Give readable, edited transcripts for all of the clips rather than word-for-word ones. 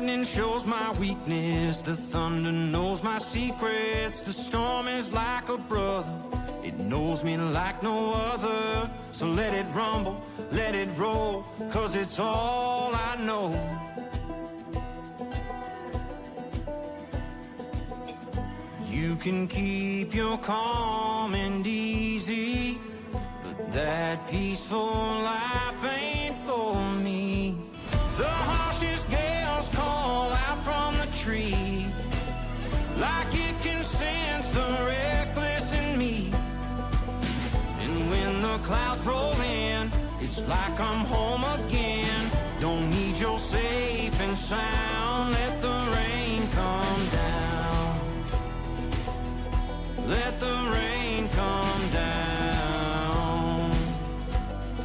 lightning shows my weakness, the thunder knows my secrets. The storm is like a brother, it knows me like no other. So let it rumble, let it roll, 'cause it's all I know. You can keep your calm and easy, but that peaceful life ain't for me. The harshest gales call out from the tree, like it can sense the reckless in me. And when the clouds roll in, it's like I'm home again. Don't need your safe and sound, let the rain come down. Let the rain come down.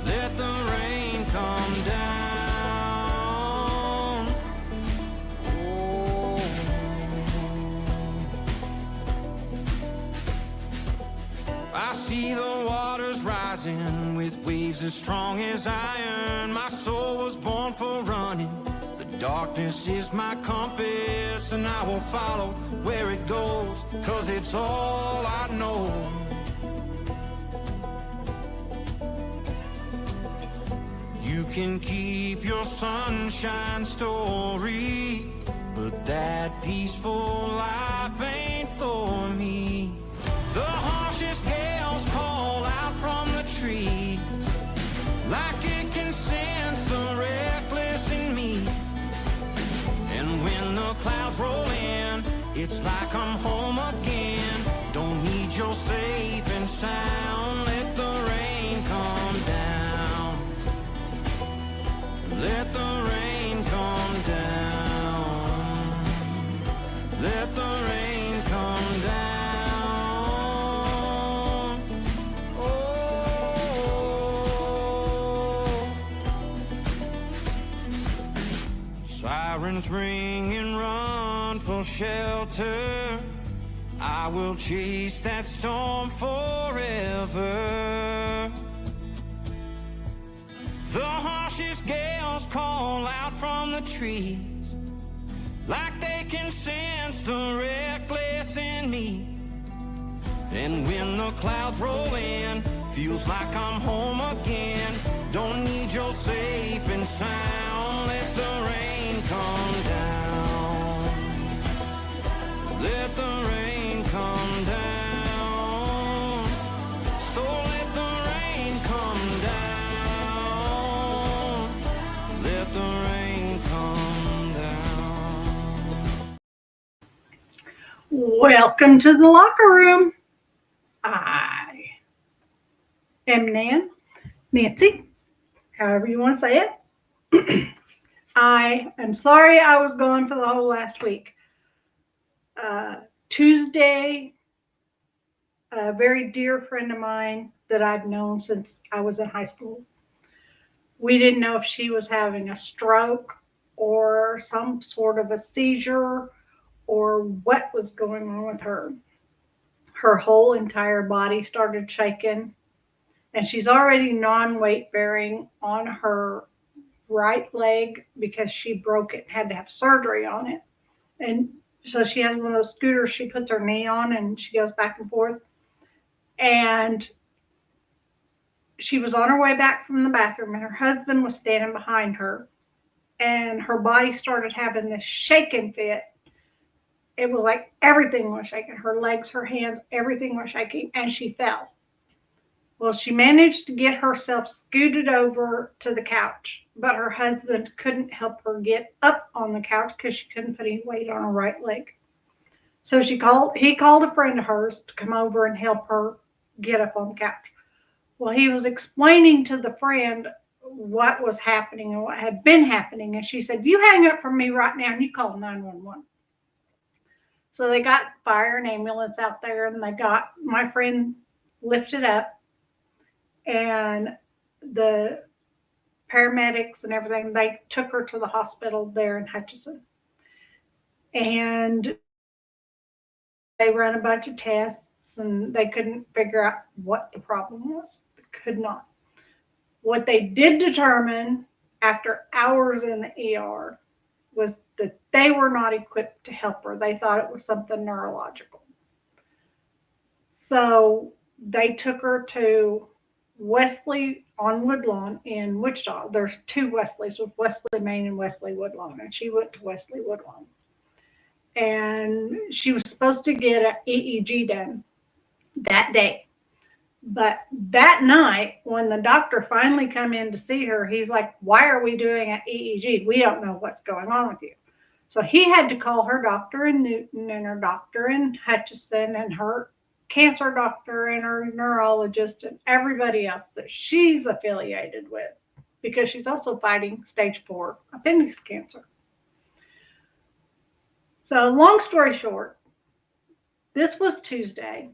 Let the rain come down. Oh. I see the waters rising with waves as strong as iron. My soul was born for running. The darkness is my compass, and I will follow where it goes, 'cause it's all I know. You can keep your sunshine story, but that peaceful life ain't for me. The harshest gales call out from the trees, like it can sense the reckless in me. And when the clouds roll in, it's like I'm home again. Don't need your safe and sound, let the rain come down. Let the rain come down. Let the rain come down. Oh. Sirens ring and run for shelter. I will chase that storm forever. The harshest gales call out from the trees, like they can sense the reckless in me. And when the clouds roll in, feels like I'm home again. Don't need your safe and sound, let the rain come down. Let the rain come down. So let the rain come down. Let the rain come down. Welcome to the locker room. I am Nancy, however you want to say it. I am sorry I was gone for the whole last week. Tuesday, a very dear friend of mine that I've known since I was in high school, we didn't know if she was having a stroke or some sort of a seizure or what was going on with her. Her whole entire body started shaking, and she's already non-weight bearing on her right leg because she broke it and had to have surgery on it. And so she has one of those scooters she puts her knee on and she goes back and forth. And she was on her way back from the bathroom, and her husband was standing behind her, and her body started having this shaking fit. It was like everything was shaking. Her legs, her hands, everything was shaking, and she fell. Well, she managed to get herself scooted over to the couch, but her husband couldn't help her get up on the couch because she couldn't put any weight on her right leg. So he called a friend of hers to come over and help her get up on the couch. Well, he was explaining to the friend what was happening and what had been happening, and she said, "You hang up from me right now and you call 911. So they got fire and ambulance out there, and they got my friend lifted up, and the paramedics and everything, they took her to the hospital there in Hutchinson. And they ran a bunch of tests, and they couldn't figure out what the problem was. They could not. What they did determine after hours in the ER was that they were not equipped to help her. They thought it was something neurological. So they took her to Wesley on Woodlawn in Wichita. There's two Wesleys, with Wesley Main and Wesley Woodlawn, and she went to Wesley Woodlawn. And she was supposed to get an EEG done that day. But that night, when the doctor finally come in to see her, he's like, "Why are we doing an EEG? We don't know what's going on with you." So he had to call her doctor in Newton and her doctor in Hutchinson and her cancer doctor and her neurologist and everybody else that she's affiliated with, because she's also fighting stage 4 appendix cancer. So long story short, this was Tuesday.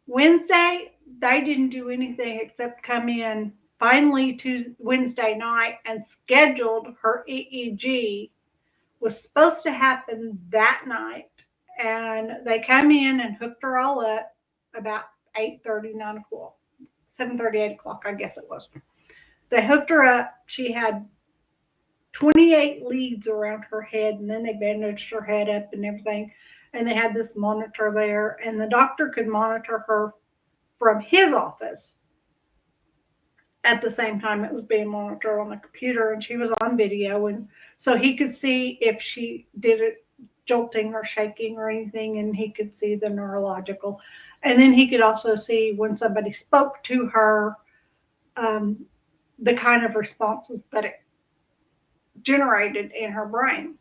Wednesday, they didn't do anything except come in finally Wednesday night and scheduled her EEG. Was supposed to happen that night. And they come in and hooked her all up about 8:30, 9 o'clock, 7:30, 8 o'clock, I guess it was. They hooked her up. She had 28 leads around her head, and then they bandaged her head up and everything. And they had this monitor there, and the doctor could monitor her from his office at the same time it was being monitored on the computer, and she was on video, and so he could see if she did it jolting or shaking or anything, and he could see the neurological. And then he could also see when somebody spoke to her, the kind of responses that it generated in her brain.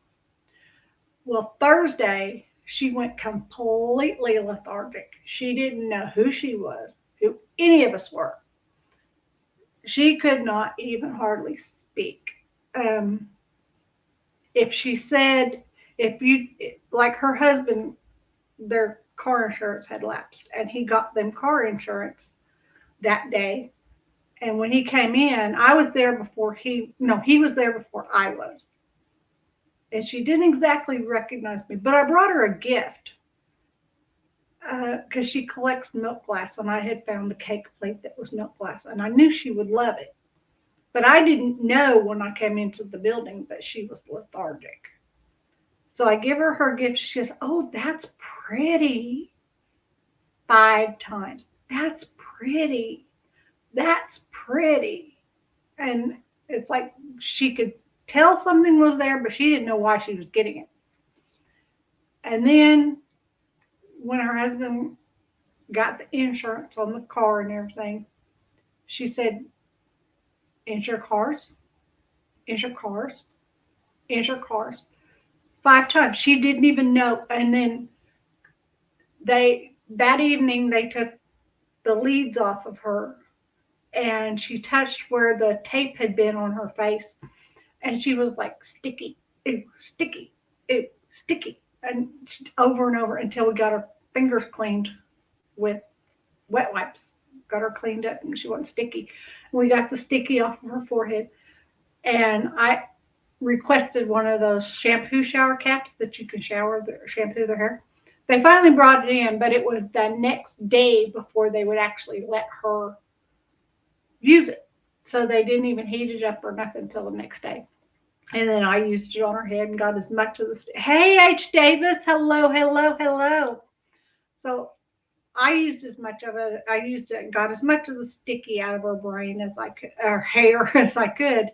Well, Thursday, she went completely lethargic. She didn't know who she was, who any of us were. She could not even hardly speak. If she said, like her husband, their car insurance had lapsed, and he got them car insurance that day. And when he came in, I was there before he was there before I was. And she didn't exactly recognize me, but I brought her a gift because she collects milk glass, and I had found a cake plate that was milk glass, and I knew she would love it. But I didn't know when I came into the building that she was lethargic. So I give her gift. She says, "Oh, that's pretty." 5 times. "That's pretty. That's pretty." And it's like she could tell something was there, but she didn't know why she was getting it. And then when her husband got the insurance on the car and everything, she said, "Insure cars, insure cars, insure cars." 5 times. She didn't even know. And then that evening, they took the leads off of her, and she touched where the tape had been on her face, and she was like, "Sticky, ew, sticky, ew, sticky," and over and over until we got her fingers cleaned with wet wipes. Got her cleaned up, and she wasn't sticky. We got the sticky off of her forehead, and I requested one of those shampoo shower caps that you can shampoo their hair. They finally brought it in, but it was the next day before they would actually let her use it. So they didn't even heat it up or nothing until the next day. And then I used it on her head and got as much of the Hey, H. Davis, hello, hello, hello. So I used as much of it. I used it and got as much of the sticky out of her brain as I could, her hair as I could.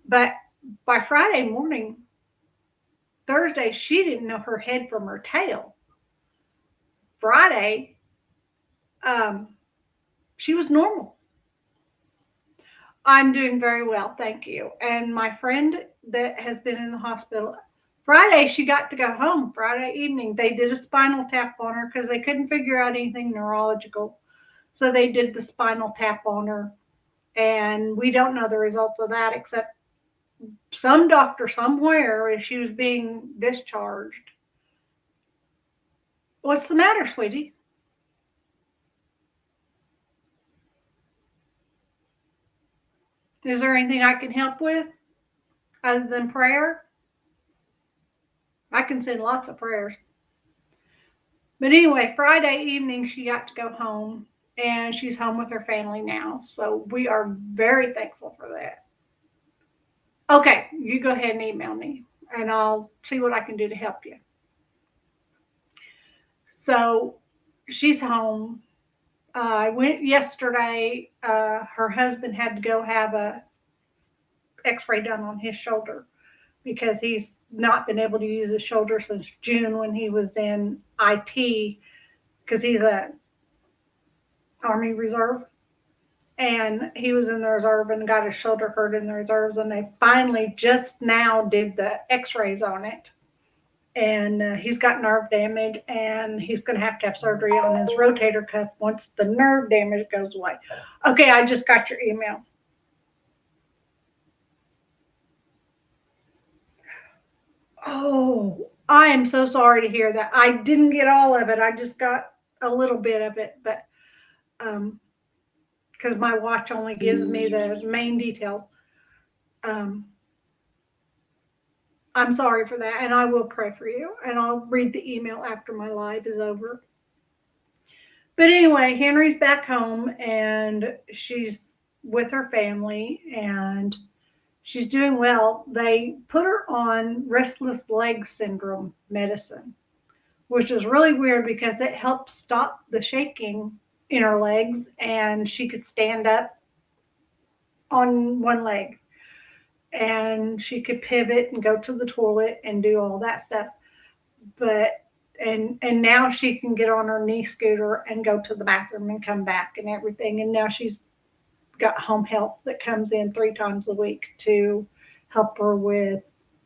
But by Friday morning, Thursday, she didn't know her head from her tail. Friday, she was normal. I'm doing very well, thank you. And my friend that has been in the hospital, Friday, she got to go home. Friday evening, they did a spinal tap on her because they couldn't figure out anything neurological. So they did the spinal tap on her. And we don't know the results of that, except some doctor somewhere, as she was being discharged. What's the matter, sweetie? Is there anything I can help with other than prayer? I can send lots of prayers. But anyway, Friday evening, she got to go home, and she's home with her family now. So we are very thankful for that. Okay, you go ahead and email me. and I'll see what I can do to help you. So she's home. I went yesterday. Her husband had to go have a X-ray done on his shoulder because he's not been able to use his shoulder since June when he was in IT because he's a Army Reserve. And he was in the reserve and got his shoulder hurt in the reserves, and they finally just now did the X-rays on it. And he's got nerve damage, and he's going to have surgery on his rotator cuff once the nerve damage goes away. Okay, I just got your email. Oh, I am so sorry to hear that. I didn't get all of it. I just got a little bit of it, but because my watch only gives me the main details. I'm sorry for that, and I will pray for you, and I'll read the email after my live is over. But anyway, Henry's back home, and she's with her family, and she's doing well. They put her on restless leg syndrome medicine, which is really weird because it helped stop the shaking in her legs, and she could stand up on one leg, and she could pivot and go to the toilet and do all that stuff. But and now she can get on her knee scooter and go to the bathroom and come back and everything. And now she's got home health that comes in 3 times a week to help her with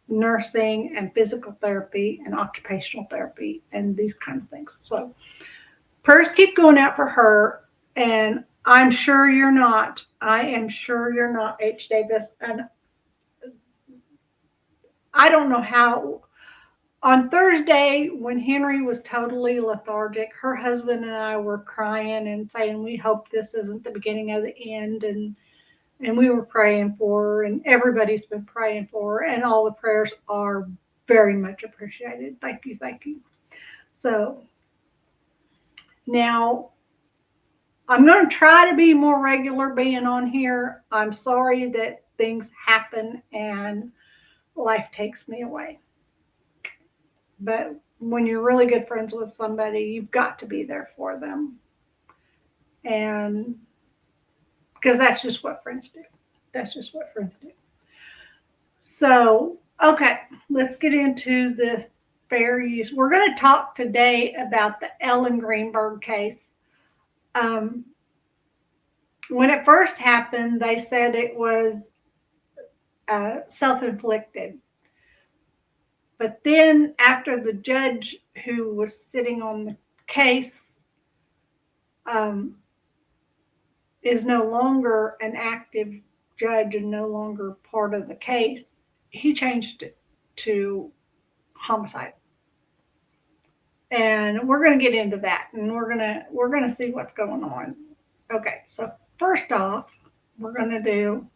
nursing and physical therapy and occupational therapy and these kinds of things. So prayers keep going out for her. And I'm sure you're not. I am sure you're not, H. Davis. And I don't know how. On Thursday, when Henry was totally lethargic, her husband and I were crying and saying, we hope this isn't the beginning of the end. And we were praying for her, and everybody's been praying for her, and all the prayers are very much appreciated. Thank you, thank you. So now I'm going to try to be more regular being on here. I'm sorry that things happen and life takes me away. But when you're really good friends with somebody, you've got to be there for them. And because that's just what friends do. That's just what friends do. So, okay, let's get into the fair use. We're going to talk today about the Ellen Greenberg case. When it first happened, they said it was self-inflicted. But then after the judge who was sitting on the case is no longer an active judge and no longer part of the case, he changed it to homicide. And we're going to get into that, and we're going to see what's going on. Okay, so first off, we're going to do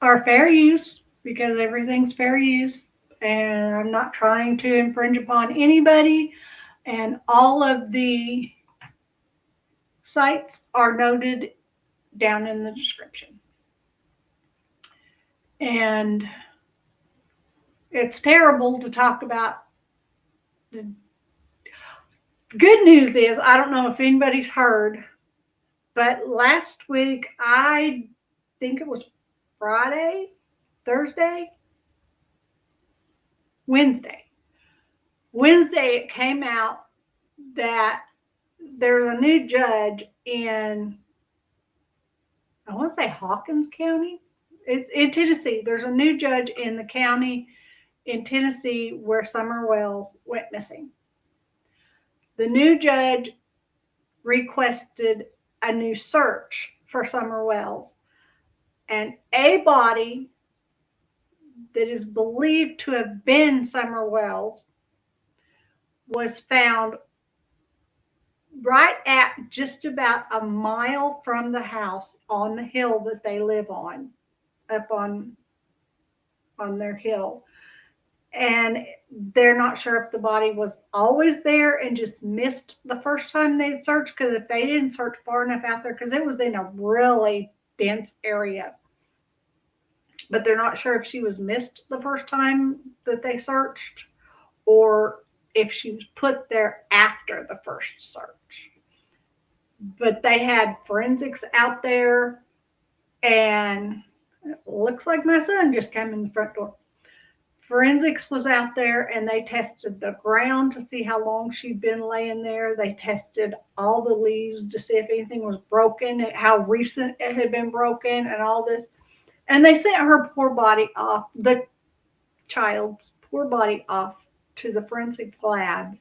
our fair use, because everything's fair use, and I'm not trying to infringe upon anybody, and all of the sites are noted down in the description. And it's terrible to talk about. The good news is, I don't know if anybody's heard, but last week, I think it was Friday, Thursday, Wednesday, it came out that there's a new judge in, I want to say Hawkins County, in Tennessee. There's a new judge in the county in Tennessee where Summer Wells went missing. The new judge requested a new search for Summer Wells, and a body that is believed to have been Summer Wells was found right at just about a mile from the house on the hill that they live on, up on their hill. And they're not sure if the body was always there and just missed the first time they searched, because if they didn't search far enough out there, because it was in a really dense area, but they're not sure if she was missed the first time that they searched or if she was put there after the first search. But they had forensics out there, and it looks like my son just came in the front door. Forensics was out there, and they tested the ground to see how long she'd been laying there. They tested all the leaves to see if anything was broken, how recent it had been broken, and all this. And they sent her poor body off, the child's poor body off to the forensic lab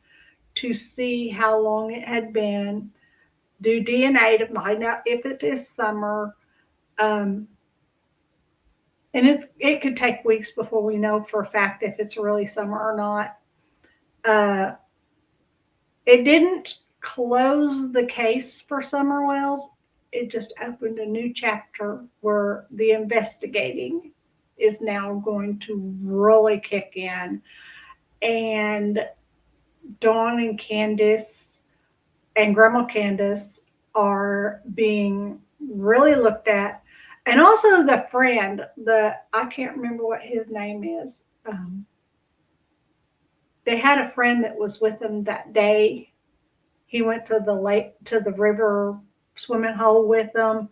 to see how long it had been, do DNA to find out if it is summer. And it could take weeks before we know for a fact if it's really summer or not. It didn't close the case for Summer Wells. It just opened a new chapter where the investigating is now going to really kick in. And Dawn and Candace and Grandma Candace are being really looked at. And also the friend, I can't remember what his name is. They had a friend that was with them that day. He went to the lake, to the river swimming hole with them.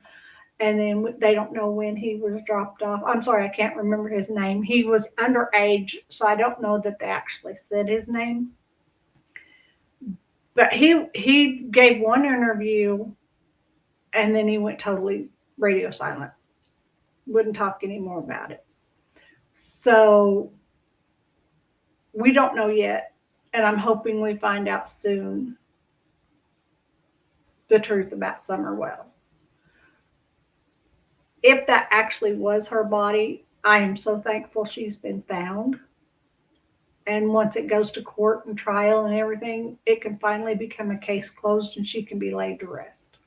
And then they don't know when he was dropped off. I'm sorry, I can't remember his name. He was underage, so I don't know that they actually said his name. But he gave one interview, and then he went totally radio silent. Wouldn't talk anymore about it. So we don't know yet, and I'm hoping we find out soon the truth about Summer Wells. If that actually was her body, I am so thankful she's been found. And once it goes to court and trial and everything, it can finally become a case closed and she can be laid to rest.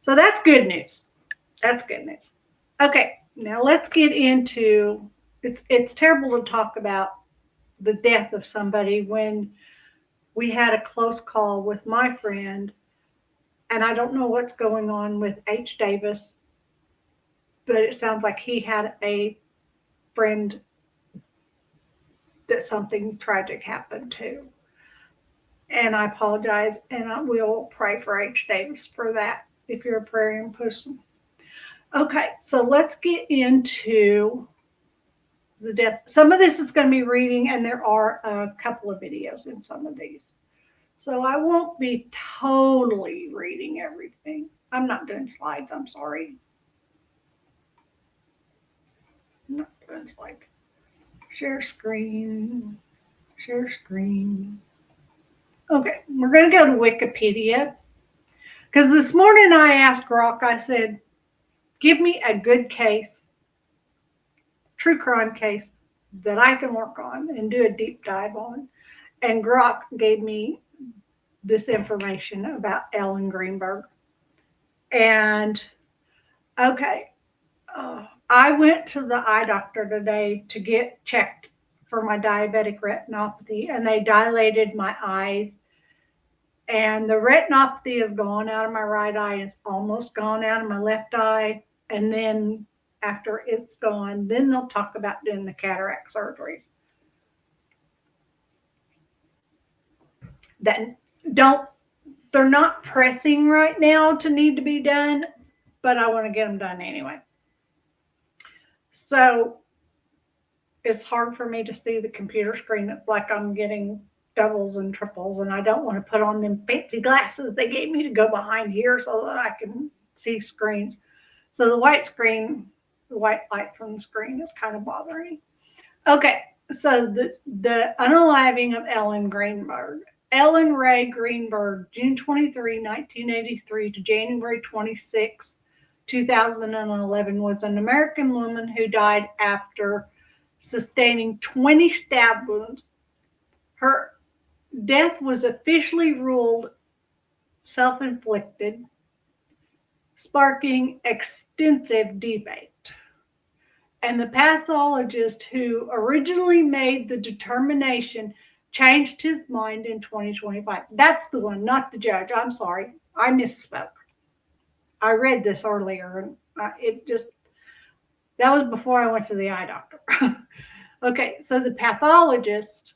So that's good news. That's good news. Okay, now let's get into, it's terrible to talk about the death of somebody when we had a close call with my friend, and I don't know what's going on with H. Davis, but it sounds like he had a friend that something tragic happened to. And I apologize, and I will pray for H. Davis for that if you're a praying person. Okay, so let's get into the death. Some of this is going to be reading, and there are a couple of videos in some of these. So I won't be totally reading everything. I'm not doing slides, I'm sorry. I'm not doing slides. Share screen. Share screen. Okay, we're going to go to Wikipedia. Because this morning I asked Rock, I said, give me a good case, true crime case that I can work on and do a deep dive on. And Grok gave me this information about Ellen Greenberg. And okay, I went to the eye doctor today to get checked for my diabetic retinopathy, and they dilated my eyes. And the retinopathy is gone out of my right eye. It's almost gone out of my left eye. And then after it's gone, then they'll talk about doing the cataract surgeries. That they're not pressing right now to need to be done, but I want to get them done anyway. So it's hard for me to see the computer screen. It's like I'm getting doubles and triples, and I don't want to put on them fancy glasses they gave me to go behind here so that I can see screens. So the white light from the screen is kind of bothering me. Okay, so the unaliving of Ellen Greenberg. Ellen Ray Greenberg, June 23, 1983 to January 26, 2011, was an American woman who died after sustaining 20 stab wounds. Her death was officially ruled self-inflicted, sparking extensive debate. And the pathologist who originally made the determination changed his mind in 2025. That's the one, not the judge. I'm sorry. I misspoke. I read this earlier and that was before I went to the eye doctor. Okay, so the pathologist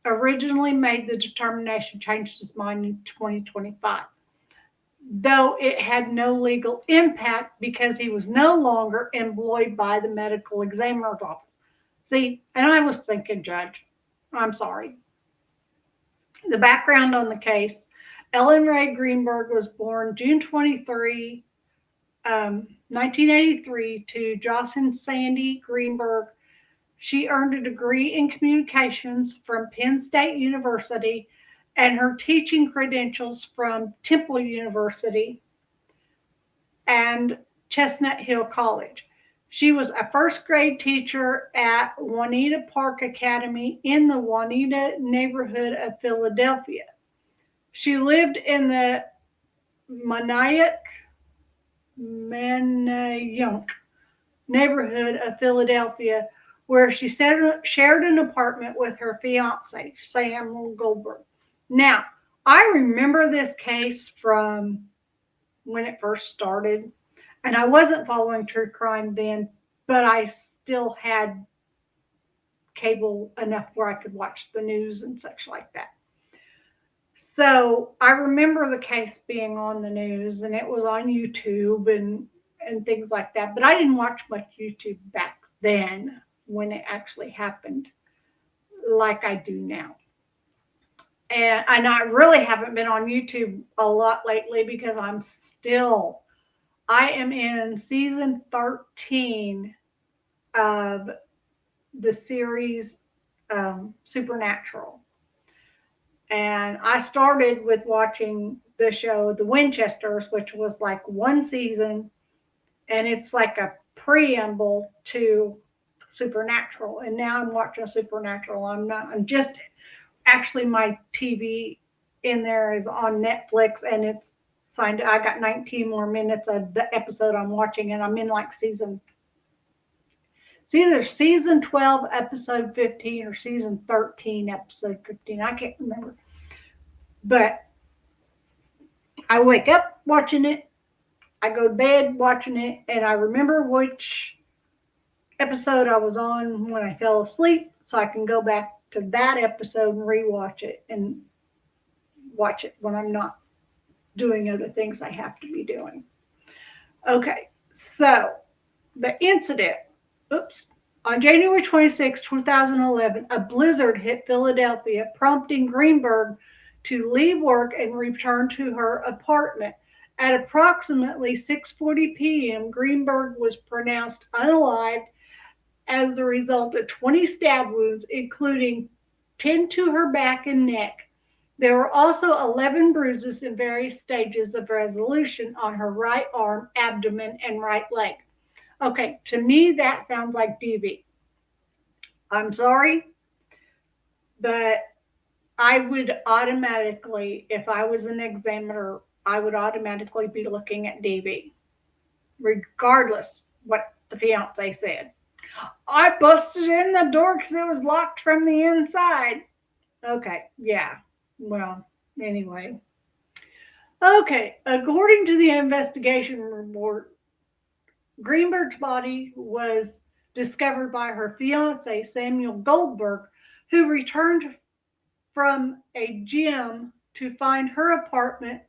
originally made the determination, changed his mind in 2025, though it had no legal impact because he was no longer employed by the medical examiner's office. See, and I was thinking, Judge, I'm sorry. The background on the case: Ellen Ray Greenberg was born June 23, 1983, to Jocelyn Sandy Greenberg. She earned a degree in communications from Penn State University and her teaching credentials from Temple University and Chestnut Hill College. She was a first grade teacher at Juanita Park Academy in the Juanita neighborhood of Philadelphia. She lived in the Manayunk neighborhood of Philadelphia, where she shared an apartment with her fiance, Sam Goldberg. Now, I remember this case from when it first started, and I wasn't following true crime then, but I still had cable enough where I could watch the news and such like that. So I remember the case being on the news, and it was on YouTube and things like that. But I didn't watch much YouTube back then when it actually happened like I do now. And I really haven't been on YouTube a lot lately because I am in season 13 of the series Supernatural. And I started with watching the show The Winchesters, which was like one season, and it's like a preamble to Supernatural. And now I'm watching Supernatural. I'm just actually, my TV in there is on Netflix, and it's signed. I got 19 more minutes of the episode I'm watching, and I'm in like it's either season 12, episode 15, or season 13, episode 15. I can't remember. But I wake up watching it, I go to bed watching it, and I remember which episode I was on when I fell asleep, so I can go back to that episode and rewatch it and watch it when I'm not doing other things I have to be doing. Okay, so the incident, on January 26, 2011, a blizzard hit Philadelphia, prompting Greenberg to leave work and return to her apartment. At approximately 6:40 p.m., Greenberg was pronounced unalived as a result of 20 stab wounds, including 10 to her back and neck. There were also 11 bruises in various stages of resolution on her right arm, abdomen, and right leg. Okay, to me, that sounds like DV. I'm sorry, but I would automatically, if I was an examiner, I would automatically be looking at DV, regardless what the fiance said. I busted in the door because it was locked from the inside. Okay, yeah. Well, anyway. Okay, according to the investigation report, Greenberg's body was discovered by her fiance, Samuel Goldberg, who returned from a gym to find her apartment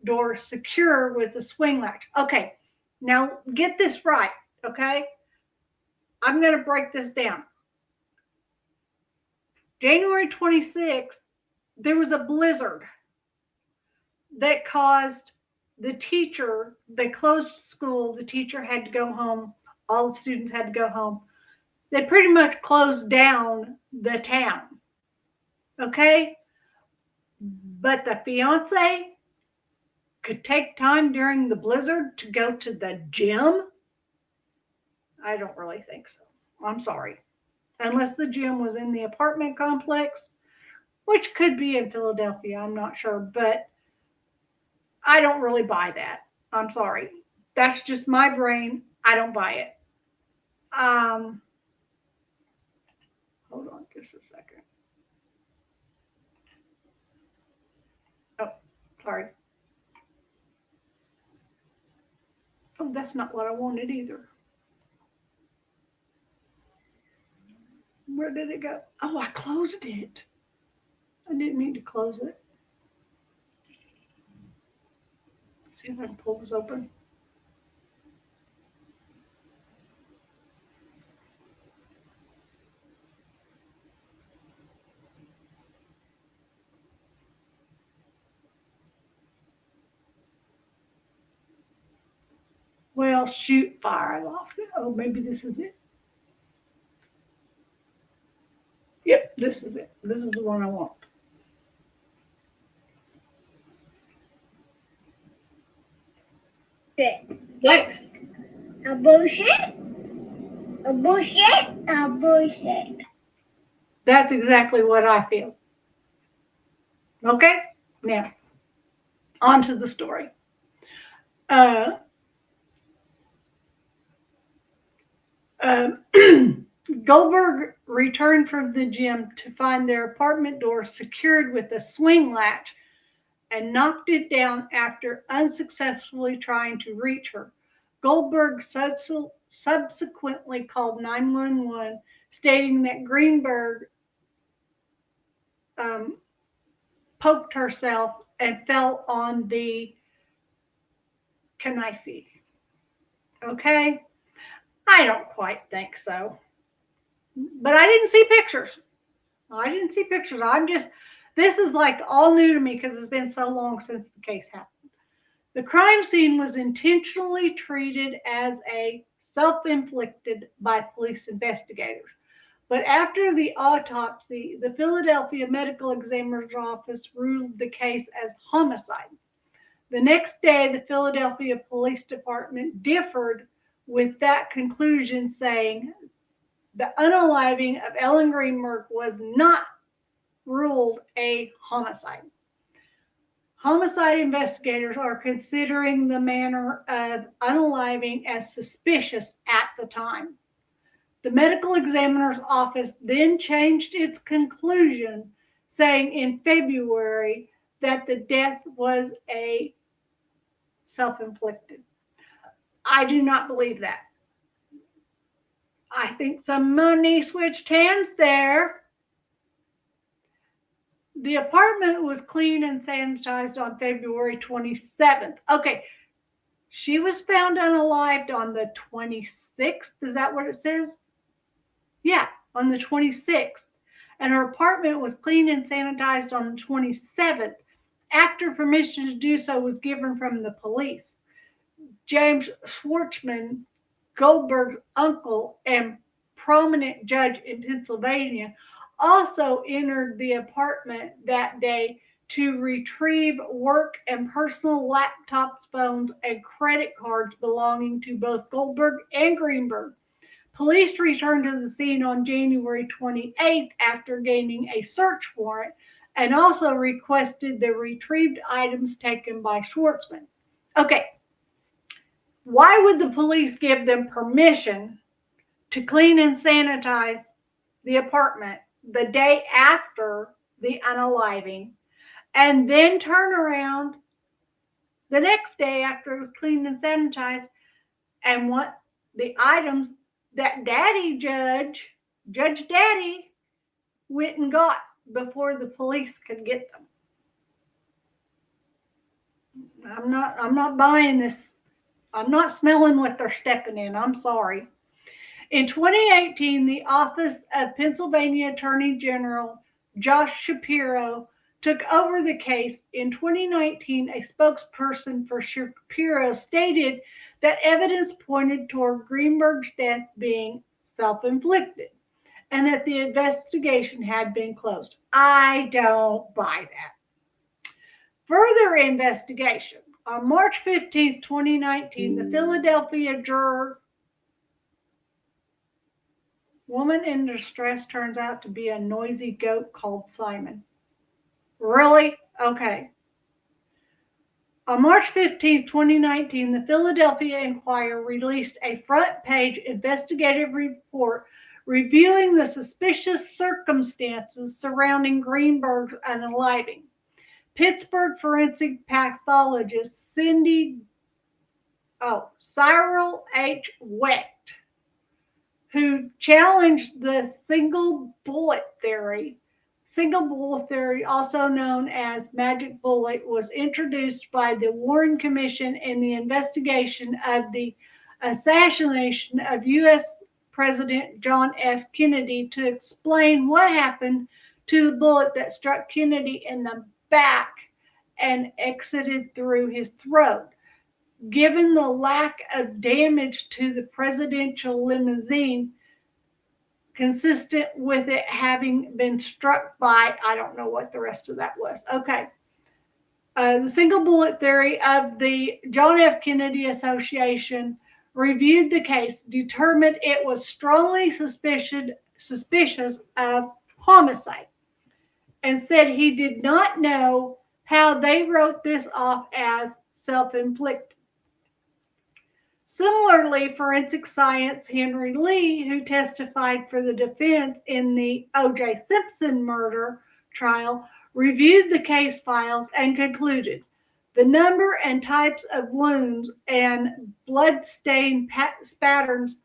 door secure with a swing latch. Okay, now get this right, okay? I'm going to break this down. January 26th, there was a blizzard that caused the teacher, they closed school, the teacher had to go home, all the students had to go home. They pretty much closed down the town, okay? But the fiance could take time during the blizzard to go to the gym? I don't really think so. I'm sorry. Unless the gym was in the apartment complex, which could be in Philadelphia, I'm not sure, but I don't really buy that. I'm sorry. That's just my brain. I don't buy it. Um, hold on just a second. Oh, sorry. Oh, that's not what I wanted either. Where did it go? Oh, I closed it. I didn't mean to close it. See if I can pull this open. Well, shoot, fire, I lost it. Oh, maybe this is it. Yep, this is it. This is the one I want. What? A bullshit? A bullshit? A bullshit. That's exactly what I feel. Okay? Now, on to the story. Uh, uh, Goldberg returned from the gym to find their apartment door secured with a swing latch and knocked it down after unsuccessfully trying to reach her. Goldberg subsequently called 911, stating that Greenberg um, poked herself and fell on the knife. Okay? I don't quite think so. But I didn't see pictures. This is like all new to me because it's been so long since the case happened. The crime scene was intentionally treated as a self-inflicted by police investigators. But after the autopsy, the Philadelphia Medical Examiner's Office ruled the case as homicide. The next day, the Philadelphia Police Department differed with that conclusion, saying the unaliving of Ellen Greenberg was not ruled a homicide. Homicide investigators are considering the manner of unaliving as suspicious at the time. The medical examiner's office then changed its conclusion, saying in February that the death was a self-inflicted. I do not believe that. I think some money switched hands there. The apartment was cleaned and sanitized on February 27th. Okay, she was found unalived on the 26th. Is that what it says? Yeah, on the 26th. And her apartment was cleaned and sanitized on the 27th after permission to do so was given from the police. James Schwartzman, Goldberg's uncle and prominent judge in Pennsylvania, also entered the apartment that day to retrieve work and personal laptops, phones, and credit cards belonging to both Goldberg and Greenberg. Police returned to the scene on January 28th after gaining a search warrant and also requested the retrieved items taken by Schwartzman. Okay, why would the police give them permission to clean and sanitize the apartment the day after the unaliving and then turn around the next day after it was cleaned and sanitized and want the items that Judge Daddy, went and got before the police could get them? I'm not buying this. I'm not smelling what they're stepping in. I'm sorry. In 2018, the Office of Pennsylvania Attorney General Josh Shapiro took over the case. In 2019, a spokesperson for Shapiro stated that evidence pointed toward Greenberg's death being self-inflicted and that the investigation had been closed. I don't buy that. Further investigation. On March 15, 2019, the Philadelphia juror woman in distress turns out to be a noisy goat called Simon. Really? Okay. On March 15, 2019, the Philadelphia Inquirer released a front-page investigative report reviewing the suspicious circumstances surrounding Greenberg's unaliving. Pittsburgh forensic pathologist Cyril H. Wecht, who challenged the single bullet theory, also known as magic bullet, was introduced by the Warren Commission in the investigation of the assassination of U.S. President John F. Kennedy to explain what happened to the bullet that struck Kennedy in the back and exited through his throat. Given the lack of damage to the presidential limousine, consistent with it having been struck by, I don't know what the rest of that was. Okay. The single bullet theory of the John F. Kennedy Association reviewed the case, determined it was strongly suspicious of homicide, and said he did not know how they wrote this off as self-inflicted. Similarly, forensic science Henry Lee, who testified for the defense in the O.J. Simpson murder trial, reviewed the case files and concluded the number and types of wounds and blood-stained patterns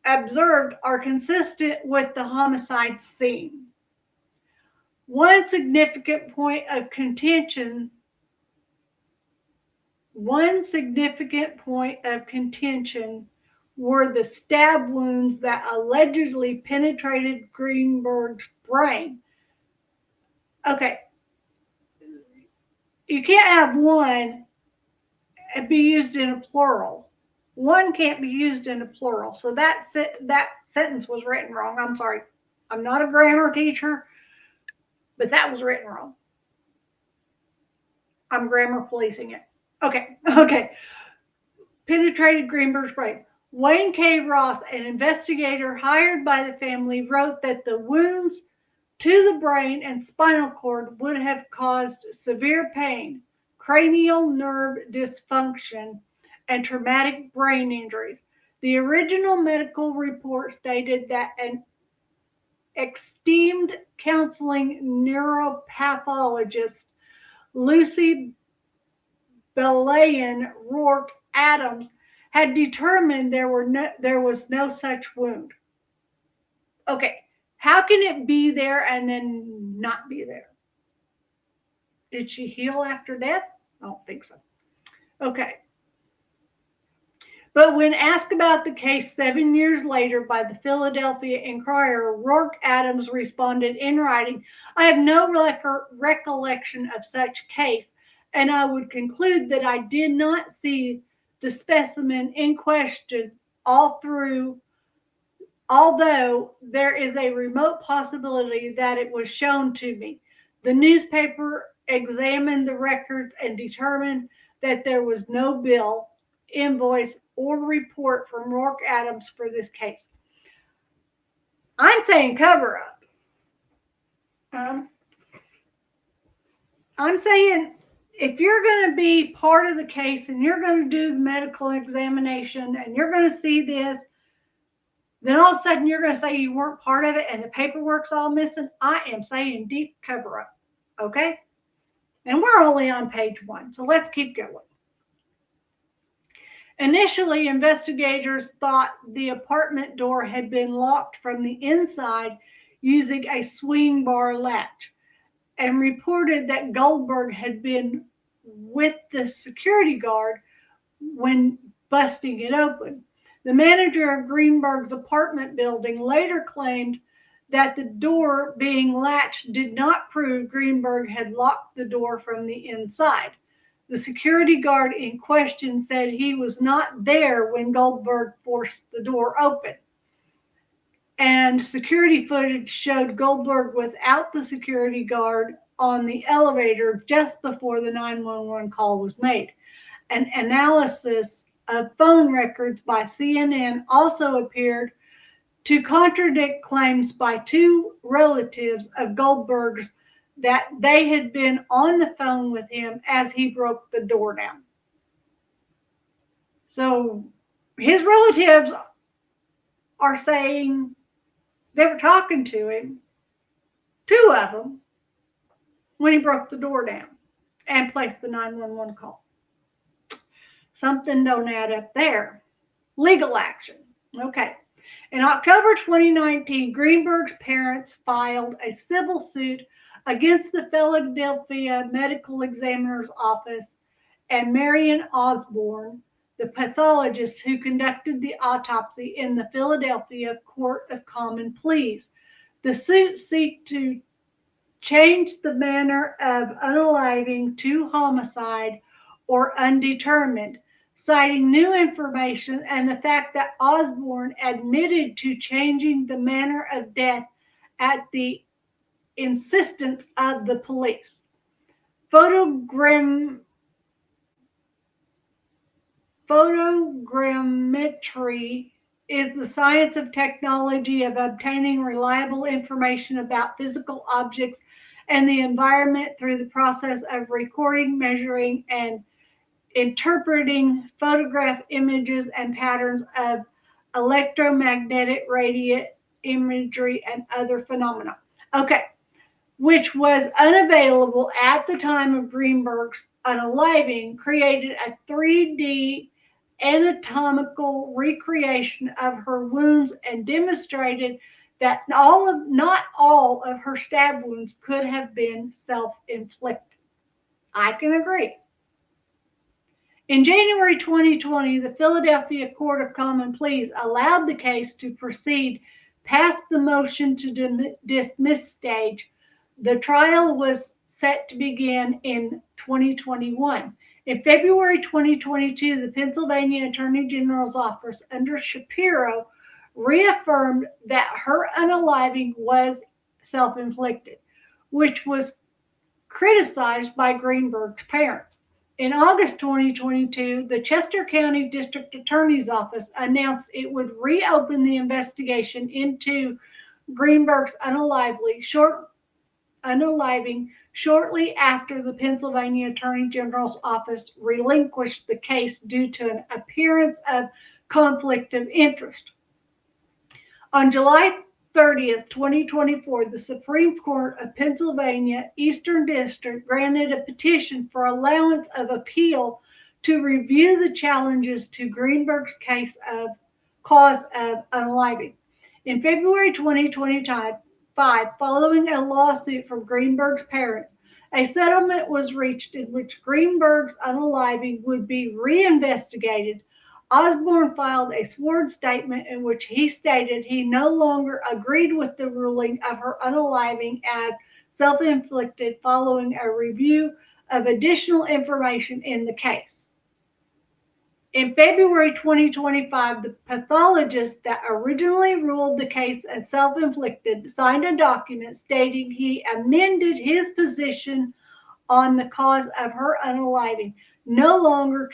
observed are consistent with the homicide scene. One significant point of contention were the stab wounds that allegedly penetrated Greenberg's brain. Okay, you can't have one and be used in a plural. One can't be used in a plural. So that sentence was written wrong. I'm sorry. I'm not a grammar teacher, but that was written wrong. I'm grammar policing it. Okay. Penetrated Greenberg's brain. Wayne K. Ross, an investigator hired by the family, wrote that the wounds to the brain and spinal cord would have caused severe pain, cranial nerve dysfunction, and traumatic brain injuries. The original medical report stated that an esteemed counseling neuropathologist, Lucy Belayan Rourke Adams, had determined there was no such wound. Okay, how can it be there and then not be there? Did she heal after death? I don't think so. Okay. But when asked about the case 7 years later by the Philadelphia Inquirer, Rourke Adams responded in writing, "I have no recollection of such case, and I would conclude that I did not see the specimen in question although there is a remote possibility that it was shown to me. The newspaper examined the records and determined that there was no bill, invoice, or report from Rourke Adams for this case." I'm saying cover up. I'm saying if you're going to be part of the case and you're going to do the medical examination and you're going to see this, then all of a sudden you're going to say you weren't part of it and the paperwork's all missing. I am saying deep cover up. Okay? And we're only on page 1, so let's keep going. Initially, investigators thought the apartment door had been locked from the inside using a swing bar latch, and reported that Goldberg had been with the security guard when busting it open. The manager of Greenberg's apartment building later claimed that the door being latched did not prove Greenberg had locked the door from the inside. The security guard in question said he was not there when Goldberg forced the door open. And security footage showed Goldberg without the security guard on the elevator just before the 911 call was made. An analysis of phone records by CNN also appeared to contradict claims by 2 relatives of Goldberg's that they had been on the phone with him as he broke the door down. So his relatives are saying they were talking to him, two of them, when he broke the door down and placed the 911 call. Something don't add up there. Legal action. Okay. In October 2019, Greenberg's parents filed a civil suit against the Philadelphia Medical Examiner's Office and Marion Osborne, the pathologist who conducted the autopsy in the Philadelphia Court of Common Pleas. The suit seeks to change the manner of unaliving to homicide or undetermined, citing new information and the fact that Osborne admitted to changing the manner of death at the insistence of the police. Photogrammetry is the science of technology of obtaining reliable information about physical objects and the environment through the process of recording, measuring, and interpreting photograph images and patterns of electromagnetic radiant imagery and other phenomena. Okay, which was unavailable at the time of Greenberg's unaliving, created a 3D anatomical recreation of her wounds and demonstrated that not all of her stab wounds could have been self-inflicted. I can agree. In January 2020, the Philadelphia Court of Common Pleas allowed the case to proceed past the motion to dismiss stage. The trial was set to begin in 2021. In February 2022, the Pennsylvania Attorney General's office under Shapiro reaffirmed that her unaliving was self-inflicted, which was criticized by Greenberg's parents. In August 2022, the Chester County District Attorney's Office announced it would reopen the investigation into Greenberg's unaliving shortly after the Pennsylvania Attorney General's Office relinquished the case due to an appearance of conflict of interest. On July 30th, 2024, the Supreme Court of Pennsylvania Eastern District granted a petition for allowance of appeal to review the challenges to Greenberg's cause of unaliving. In February 2025, following a lawsuit from Greenberg's parents, a settlement was reached in which Greenberg's unaliving would be reinvestigated. Osborne filed a sworn statement in which he stated he no longer agreed with the ruling of her unaliving as self-inflicted following a review of additional information in the case. In February 2025, the pathologist that originally ruled the case as self-inflicted signed a document stating he amended his position on the cause of her unaliving, no longer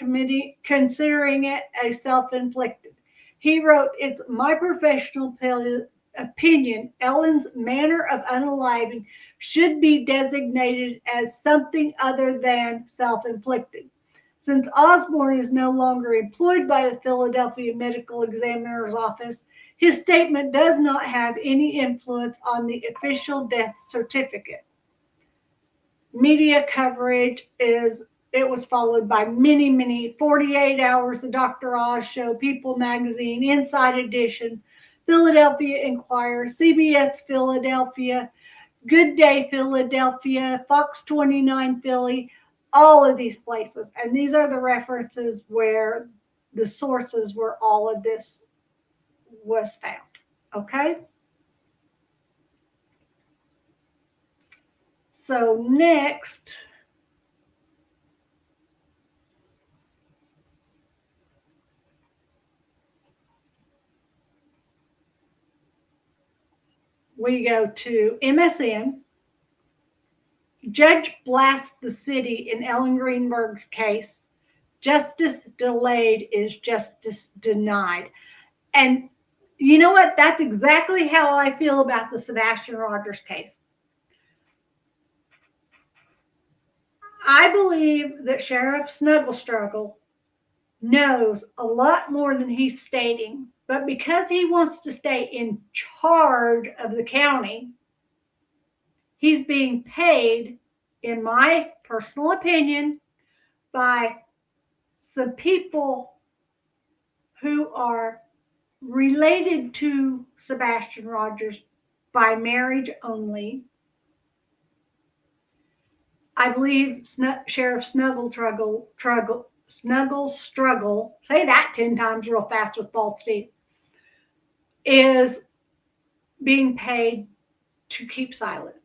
considering it a self-inflicted. He wrote, "It's my professional opinion Ellen's manner of unaliving should be designated as something other than self-inflicted." Since Osborne is no longer employed by the Philadelphia Medical Examiner's Office, his statement does not have any influence on the official death certificate. Media coverage was followed by many 48 Hours, the Dr. Oz Show, People Magazine, Inside Edition, Philadelphia Inquirer, CBS Philadelphia, Good Day Philadelphia, Fox 29 Philly, all of these places. And these are the references where the sources where all of this was found. Okay? So next, we go to MSN. Judge blasts the city in Ellen Greenberg's case. Justice delayed is justice denied. And you know what? That's exactly how I feel about the Sebastian Rogers case. I believe that Sheriff Snugglestruggle knows a lot more than he's stating, but because he wants to stay in charge of the county, he's being paid, in my personal opinion, by some people who are related to Sebastian Rogers by marriage only. I believe Sheriff Snuggle Struggle, say that 10 times real fast with false teeth, is being paid to keep silent.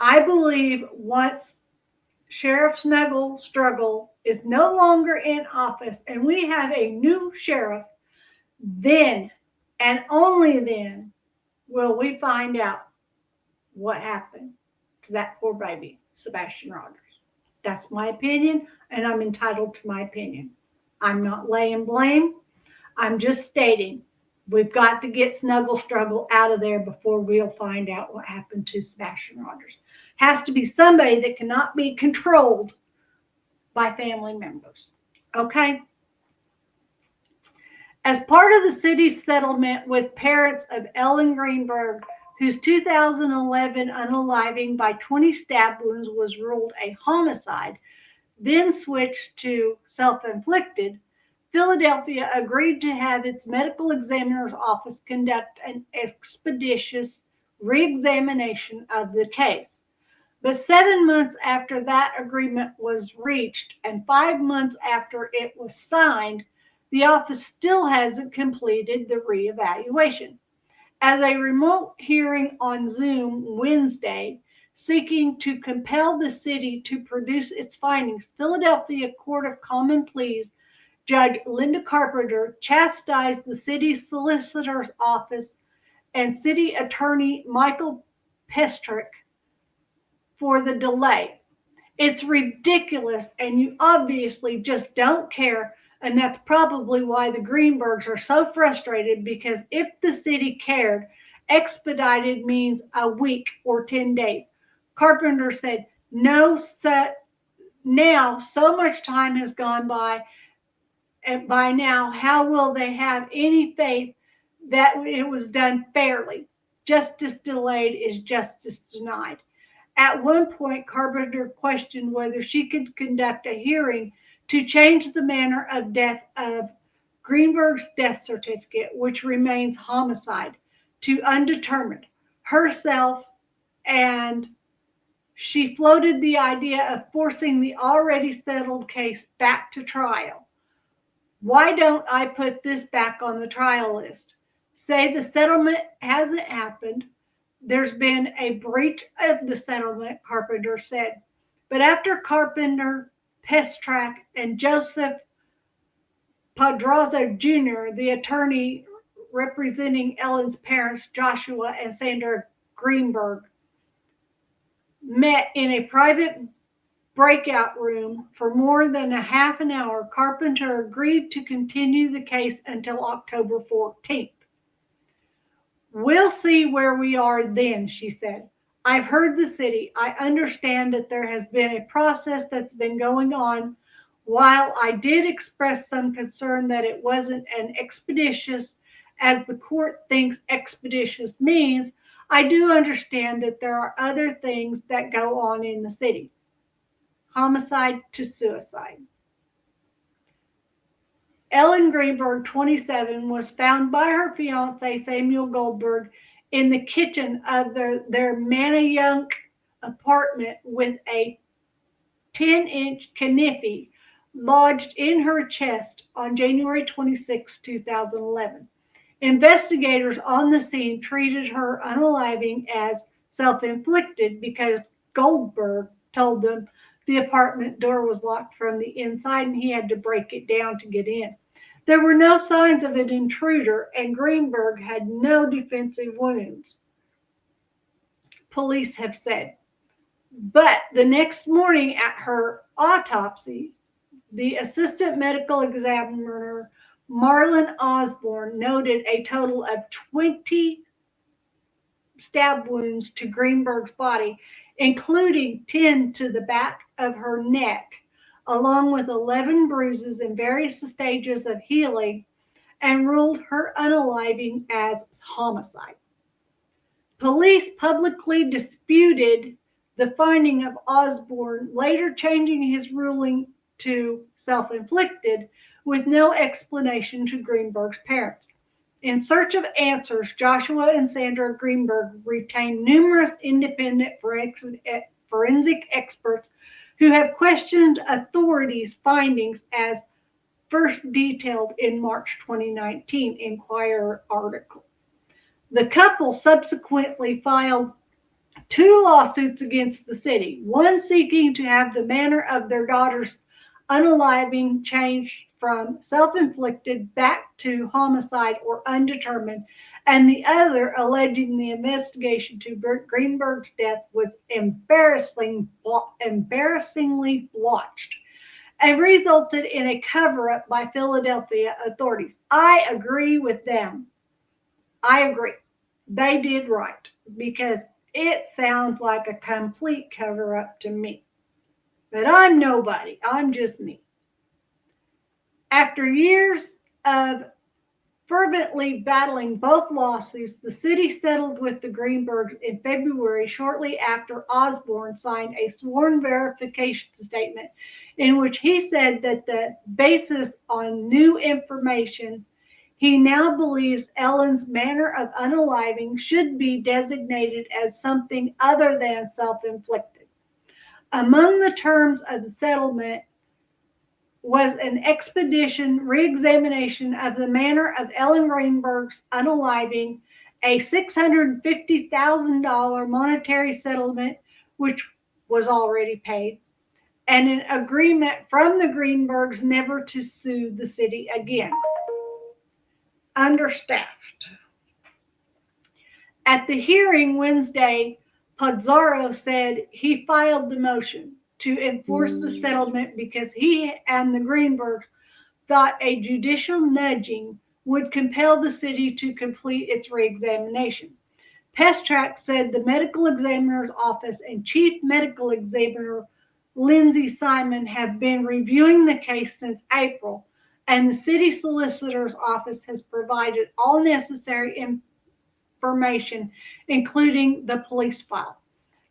I believe once Sheriff Struggle is no longer in office and we have a new sheriff, then and only then will we find out what happened to that poor baby, Sebastian Rogers. That's my opinion, and I'm entitled to my opinion. I'm not laying blame. I'm just stating we've got to get Struggle out of there before we'll find out what happened to Sebastian Rogers. Has to be somebody that cannot be controlled by family members. Okay? As part of the city's settlement with parents of Ellen Greenberg, whose 2011 unaliving by 20 stab wounds was ruled a homicide, then switched to self-inflicted, Philadelphia agreed to have its medical examiner's office conduct an expeditious re-examination of the case. But 7 months after that agreement was reached and 5 months after it was signed, the office still hasn't completed the re-evaluation. As a remote hearing on Zoom Wednesday, seeking to compel the city to produce its findings, Philadelphia Court of Common Pleas Judge Linda Carpenter chastised the city's solicitor's office and city attorney Michael Pestrick for the delay. It's ridiculous, and you obviously just don't care, and that's probably why the Greenbergs are so frustrated, because if the city cared, expedited means a week or 10 days. Carpenter said, now so much time has gone by, and by now, how will they have any faith that it was done fairly? Justice delayed is justice denied. At one point, Carpenter questioned whether she could conduct a hearing to change the manner of death of Greenberg's death certificate, which remains homicide, to undetermined herself, and she floated the idea of forcing the already settled case back to trial. Why don't I put this back on the trial list? Say the settlement hasn't happened. There's been a breach of the settlement, Carpenter said. But after Carpenter, Pestrick, and Joseph Padrazzo Jr., the attorney representing Ellen's parents, Joshua and Sandra Greenberg, met in a private breakout room for more than a half an hour, Carpenter agreed to continue the case until October 14th. We'll see where we are then, she said. I've heard the city. I understand that there has been a process that's been going on. While I did express some concern that it wasn't an expeditious, as the court thinks expeditious means, I do understand that there are other things that go on in the city. Homicide to suicide. Ellen Greenberg, 27, was found by her fiancé, Samuel Goldberg, in the kitchen of their Manayunk apartment with a 10-inch knife lodged in her chest on January 26, 2011. Investigators on the scene treated her unaliving as self-inflicted because Goldberg told them the apartment door was locked from the inside and he had to break it down to get in. There were no signs of an intruder, and Greenberg had no defensive wounds, police have said. But the next morning at her autopsy, the assistant medical examiner, Marlon Osborne, noted a total of 20 stab wounds to Greenberg's body, including 10 to the back of her neck, along with 11 bruises in various stages of healing, and ruled her unaliving as homicide. Police publicly disputed the finding of Osborne, later changing his ruling to self-inflicted, with no explanation to Greenberg's parents. In search of answers, Joshua and Sandra Greenberg retained numerous independent forensic experts who have questioned authorities' findings as first detailed in March 2019 Inquirer article. The couple subsequently filed 2 lawsuits against the city, one seeking to have the manner of their daughter's unaliving changed from self-inflicted back to homicide or undetermined, and the other alleging the investigation to Greenberg's death was embarrassingly botched and resulted in a cover-up by Philadelphia authorities. I agree with them. I agree. They did right, because it sounds like a complete cover-up to me. But I'm nobody. I'm just me. After years of fervently battling both lawsuits, the city settled with the Greenbergs in February, shortly after Osborne signed a sworn verification statement in which he said that the basis on new information, he now believes Ellen's manner of unaliving should be designated as something other than self-inflicted. Among the terms of the settlement was an expedition re-examination of the manner of Ellen Greenberg's unaliving, a $650,000 monetary settlement, which was already paid, and an agreement from the Greenbergs never to sue the city again. Understaffed. At the hearing Wednesday, Pozzaro said he filed the motion to enforce the settlement because he and the Greenbergs thought a judicial nudging would compel the city to complete its reexamination. Pestrack said the medical examiner's office and chief medical examiner Lindsay Simon have been reviewing the case since April, and the city solicitor's office has provided all necessary information, including the police file.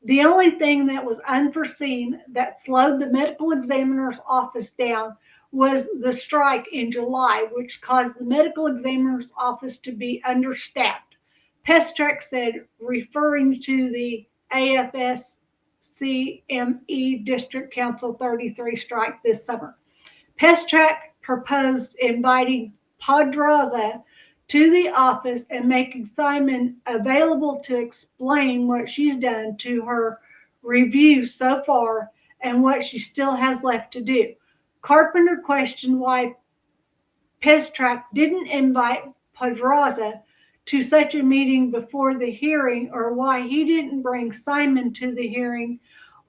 The only thing that was unforeseen that slowed the medical examiner's office down was the strike in July, which caused the medical examiner's office to be understaffed. Pestrack said, referring to the AFSCME District Council 33 strike this summer. Pestrack proposed inviting Podraza to the office and making Simon available to explain what she's done to her review so far and what she still has left to do. Carpenter questioned why Pestrack didn't invite Podraza to such a meeting before the hearing, or why he didn't bring Simon to the hearing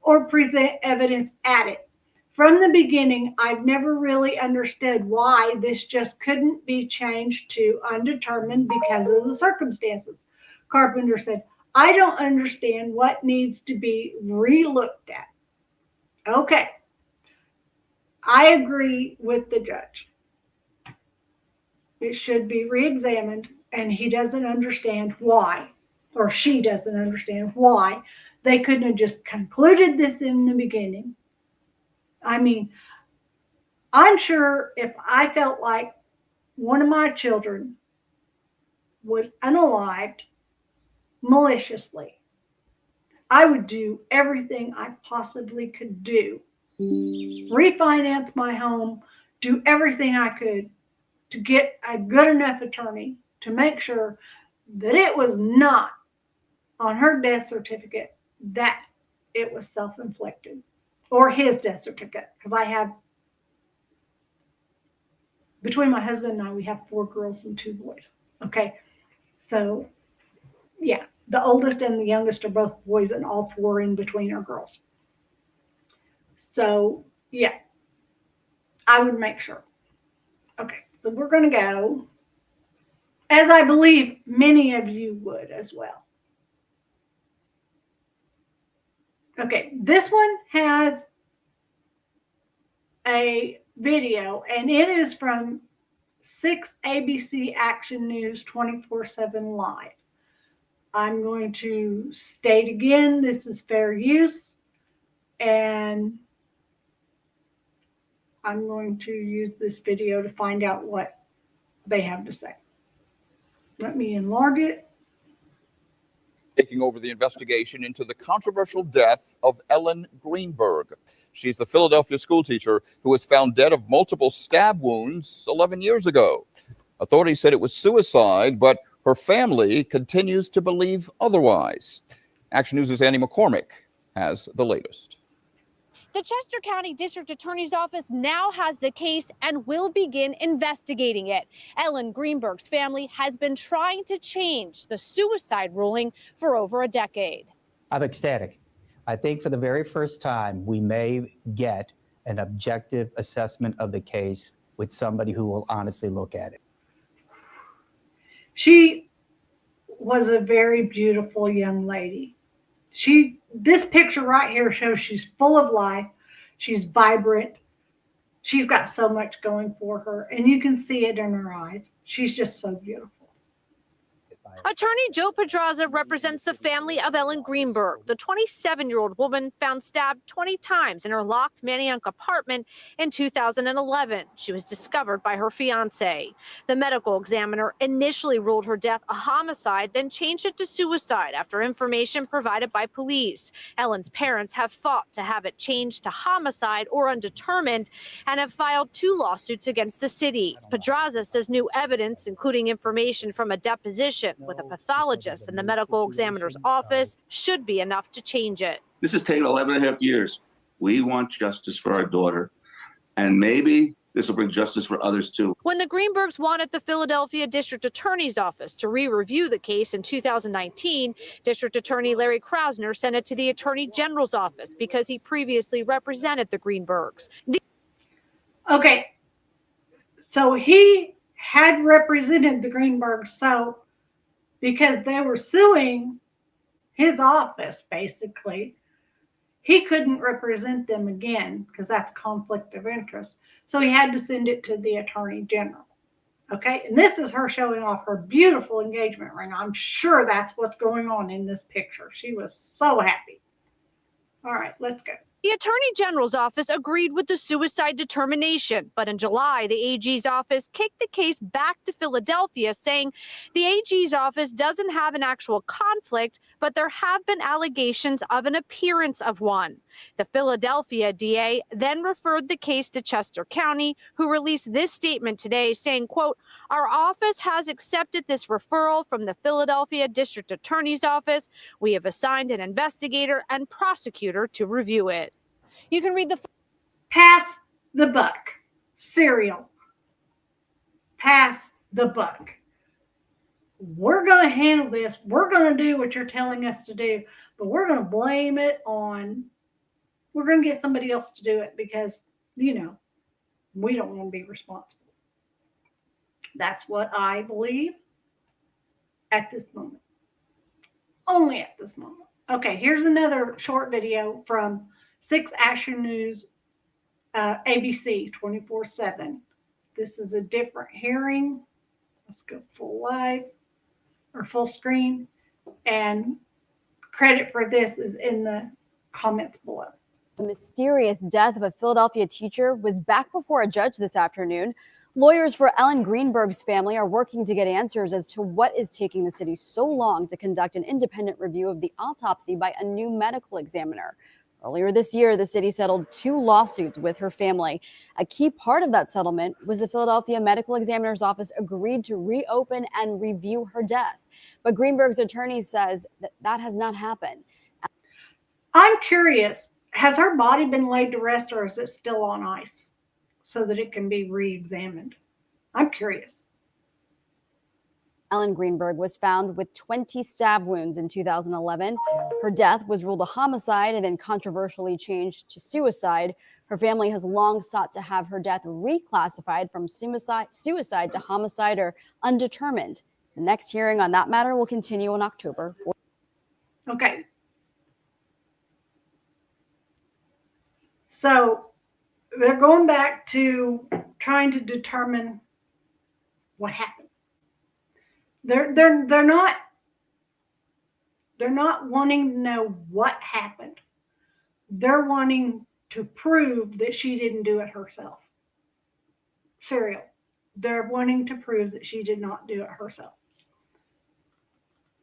or present evidence at it. From the beginning, I've never really understood why this just couldn't be changed to undetermined because of the circumstances. Carpenter said, I don't understand what needs to be re-looked at. Okay. I agree with the judge. It should be re-examined, and he doesn't understand why, or she doesn't understand why they couldn't have just concluded this in the beginning. I mean, I'm sure if I felt like one of my children was unalived maliciously, I would do everything I possibly could do. Refinance my home, do everything I could to get a good enough attorney to make sure that it was not on her death certificate that it was self-inflicted. Or his death certificate, because I have, between my husband and I, we have 4 girls and 2 boys. Okay, so yeah, the oldest and the youngest are both boys, and all 4 in between are girls. So yeah, I would make sure. Okay, so we're going to go, as I believe many of you would as well. Okay, this one has a video, and it is from 6 ABC Action News 24/7 Live. I'm going to state again, this is fair use, and I'm going to use this video to find out what they have to say. Let me enlarge it. Taking over the investigation into the controversial death of Ellen Greenberg. She's the Philadelphia schoolteacher who was found dead of multiple stab wounds 11 years ago. Authorities said it was suicide, but her family continues to believe otherwise. Action News' Annie McCormick has the latest. The Chester County District Attorney's Office now has the case and will begin investigating it. Ellen Greenberg's family has been trying to change the suicide ruling for over a decade. I'm ecstatic. I think for the very first time, we may get an objective assessment of the case with somebody who will honestly look at it. She was a very beautiful young lady. This picture right here shows she's full of life. She's vibrant. She's got so much going for her, and you can see it in her eyes. She's just so beautiful. Attorney Joe Pedraza represents the family of Ellen Greenberg, the 27-year-old woman found stabbed 20 times in her locked Manayunk apartment in 2011. She was discovered by her fiance. The medical examiner initially ruled her death a homicide, then changed it to suicide after information provided by police. Ellen's parents have fought to have it changed to homicide or undetermined and have filed 2 lawsuits against the city. Pedraza says new evidence, including information from a deposition with a pathologist in the medical examiner's office, should be enough to change it. This has taken 11.5 years. We want justice for our daughter, and maybe this will bring justice for others too. When the Greenbergs wanted the Philadelphia District Attorney's Office to re-review the case in 2019, District Attorney Larry Krausner sent it to the Attorney General's office because he previously represented the Greenbergs. Okay, so he had represented the Greenbergs, so because they were suing his office, basically, he couldn't represent them again because that's conflict of interest. So he had to send it to the Attorney General. Okay, and this is her showing off her beautiful engagement ring. I'm sure that's what's going on in this picture. She was so happy. All right, let's go. The Attorney General's office agreed with the suicide determination, but in July, the AG's office kicked the case back to Philadelphia, saying the AG's office doesn't have an actual conflict, but there have been allegations of an appearance of one. The Philadelphia DA then referred the case to Chester County, who released this statement today saying, quote, "Our office has accepted this referral from the Philadelphia District Attorney's Office. We have assigned an investigator and prosecutor to review it." You can read the Pass the buck. Serial. Pass the buck. We're going to handle this. We're going to do what you're telling us to do, but we're going to blame it on, we're going to get somebody else to do it because, you know, we don't want to be responsible. That's what I believe at this moment. Only at this moment. Okay, here's another short video from 6 Action News, ABC 24/7. This is a different hearing. Let's go full live or full screen. And credit for this is in the comments below. The mysterious death of a Philadelphia teacher was back before a judge this afternoon. Lawyers for Ellen Greenberg's family are working to get answers as to what is taking the city so long to conduct an independent review of the autopsy by a new medical examiner. Earlier this year, the city settled 2 lawsuits with her family. A key part of that settlement was the Philadelphia Medical Examiner's Office agreed to reopen and review her death. But Greenberg's attorney says that has not happened. I'm curious, has her body been laid to rest or is it still on ice so that it can be re-examined? I'm curious. Ellen Greenberg was found with 20 stab wounds in 2011. Her death was ruled a homicide and then controversially changed to suicide. Her family has long sought to have her death reclassified from suicide to homicide or undetermined. The next hearing on that matter will continue in October. Okay. So they're going back to trying to determine what happened. They're not wanting to know what happened. They're wanting to prove that she didn't do it herself. Serial. They're wanting to prove that she did not do it herself.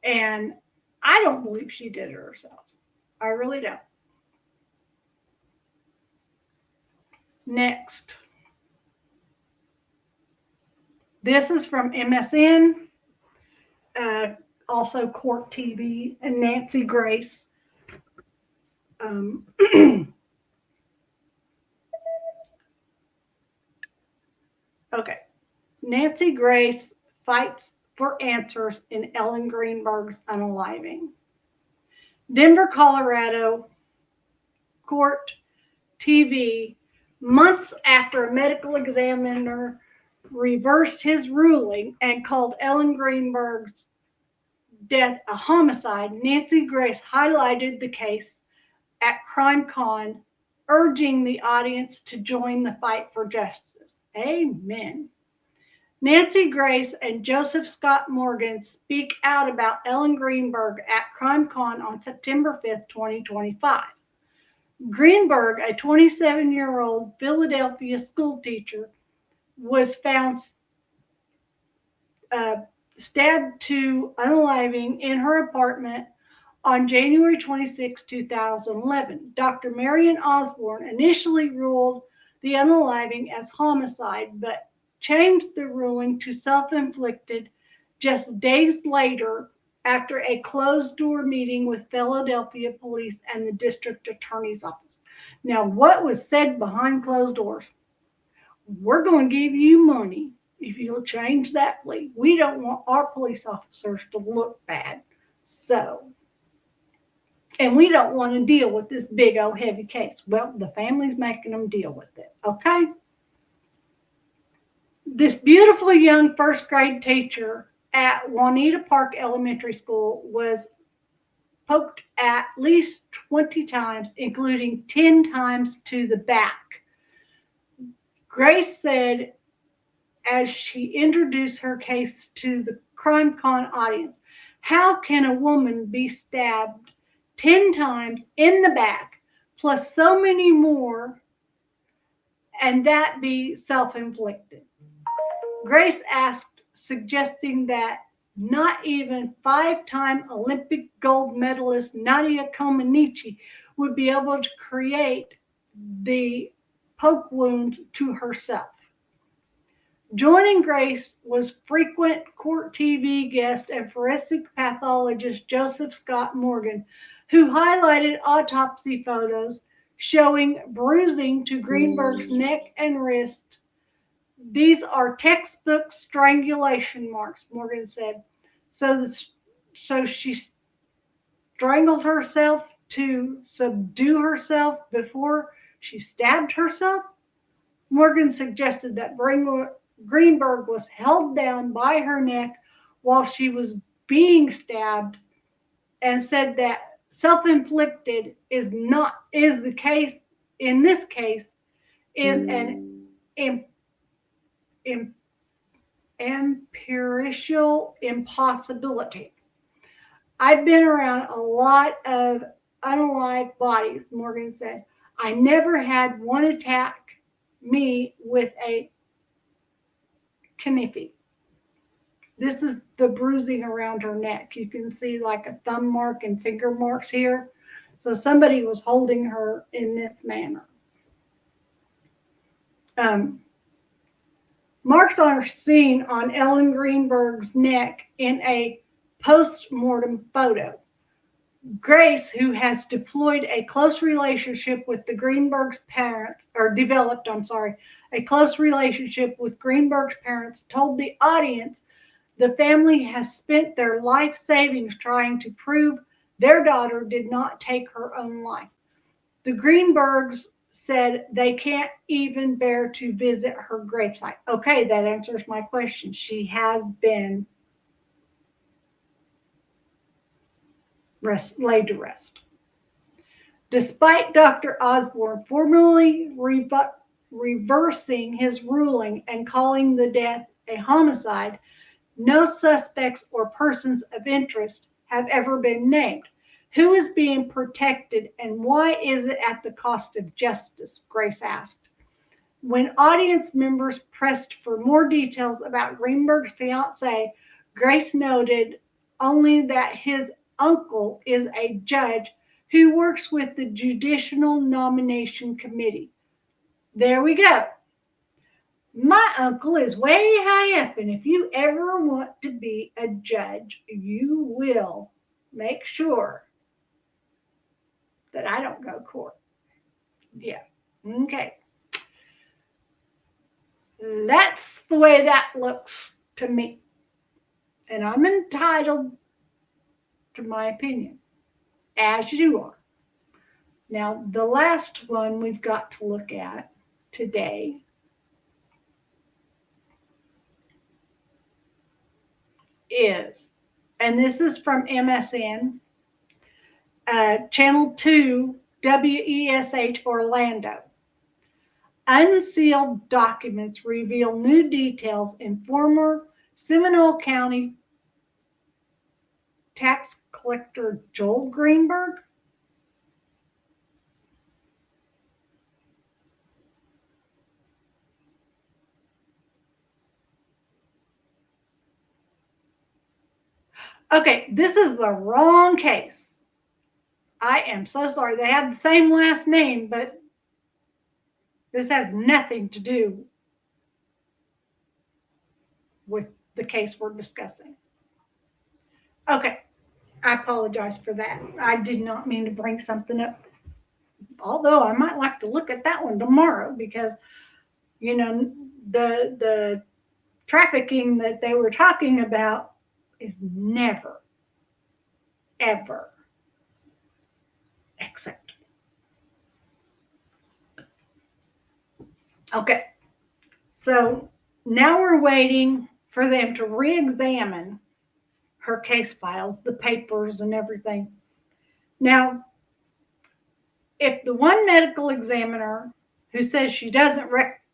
And I don't believe she did it herself. I really don't. Next. This is from MSN, also Court TV, and Nancy Grace. Okay. Nancy Grace fights for answers in Ellen Greenberg's unaliving. Denver, Colorado, Court TV, months after a medical examiner reversed his ruling and called Ellen Greenberg's death a homicide, Nancy Grace highlighted the case at CrimeCon, urging the audience to join the fight for justice. Amen. Nancy Grace and Joseph Scott Morgan speak out about Ellen Greenberg at CrimeCon on September 5th, 2025. Greenberg, a 27-year-old Philadelphia school teacher, was found stabbed to unaliving in her apartment on January 26, 2011. Dr. Marion Osborne initially ruled the unaliving as homicide, but changed the ruling to self-inflicted just days later after a closed-door meeting with Philadelphia police and the district attorney's office. Now, what was said behind closed doors? We're going to give you money if you'll change that plea. We don't want our police officers to look bad. And we don't want to deal with this big old heavy case. Well, the family's making them deal with it, okay? This beautiful young first grade teacher at Juanita Park Elementary School was poked at least 20 times, including 10 times to the back. Grace said as she introduced her case to the CrimeCon audience, how can a woman be stabbed 10 times in the back, plus so many more, and that be self-inflicted? Grace asked, suggesting that not even 5-time Olympic gold medalist Nadia Comaneci would be able to create the poke wound to herself. Joining Grace was frequent Court TV guest and forensic pathologist Joseph Scott Morgan, who highlighted autopsy photos showing bruising to Greenberg's neck and wrist. These are textbook strangulation marks, Morgan said. So she strangled herself to subdue herself before she stabbed herself? Morgan suggested that Greenberg was held down by her neck while she was being stabbed, and said that self-inflicted is the case in this case is an empirical impossibility. I've been around a lot of unalived bodies, Morgan said. I never had one attack me with a knife. This is the bruising around her neck. You can see like a thumb mark and finger marks here. So somebody was holding her in this manner. Marks are seen on Ellen Greenberg's neck in a post-mortem photo. Grace, who has deployed a close relationship with the Greenberg's parents, a close relationship with Greenberg's parents, told the audience the family has spent their life savings trying to prove their daughter did not take her own life. The Greenbergs said they can't even bear to visit her gravesite. Okay, that answers my question. She has been laid to rest. Despite Dr. Osborne formally reversing his ruling and calling the death a homicide, no suspects or persons of interest have ever been named. Who is being protected and why is it at the cost of justice? Grace asked. When audience members pressed for more details about Greenberg's fiancée, Grace noted only that his uncle is a judge who works with the Judicial Nomination Committee. There we go. My uncle is way high up, and if you ever want to be a judge, you will make sure that I don't go to court. Yeah. Okay. That's the way that looks to me. And I'm entitled to my opinion, as you are. Now, the last one we've got to look at today is, and this is from MSN, Channel 2, WESH Orlando. Unsealed documents reveal new details in former Seminole County tax collector Joel Greenberg. Okay, this is the wrong case. I am so sorry. They have the same last name, but this has nothing to do with the case we're discussing. Okay, I apologize for that. I did not mean to bring something up, although I might like to look at that one tomorrow because, you know, the trafficking that they were talking about is never, ever acceptable. Okay, so now we're waiting for them to re-examine her case files, the papers and everything. Now, if the one medical examiner who says she doesn't